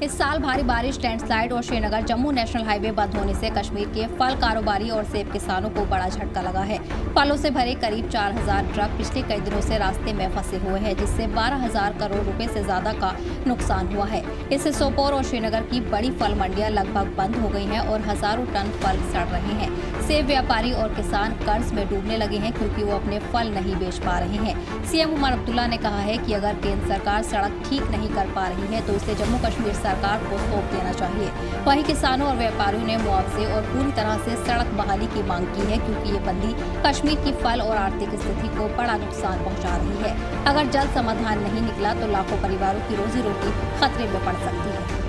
इस साल भारी बारिश, लैंडस्लाइड और श्रीनगर जम्मू नेशनल हाईवे बंद होने से कश्मीर के फल कारोबारी और सेब किसानों को बड़ा झटका लगा है। फलों से भरे करीब 4000 ट्रक पिछले कई दिनों से रास्ते में फंसे हुए हैं, जिससे 12,000 करोड़ रुपए से ज्यादा का नुकसान हुआ है। इससे सोपोर और श्रीनगर की बड़ी फल मंडियां लगभग बंद हो गई हैं और हजारों टन फल सड़ रहे हैं। सेब व्यापारी और किसान कर्ज में डूबने लगे हैं क्योंकि वो अपने फल नहीं बेच पा रहे हैं। सीएम उमर अब्दुल्ला ने कहा है कि अगर केंद्र सरकार सड़क ठीक नहीं कर पा रही है तो इसे जम्मू कश्मीर सरकार को सौंप देना चाहिए। वहीं किसानों और व्यापारियों ने मुआवजे और पूरी तरह से सड़क बहाली की मांग की है क्योंकि ये बंदी कश्मीर की फल और आर्थिक स्थिति को बड़ा नुकसान पहुंचा रही है। अगर जल्द समाधान नहीं निकला तो लाखों परिवारों की रोजी रोटी खतरे में पड़ सकती है।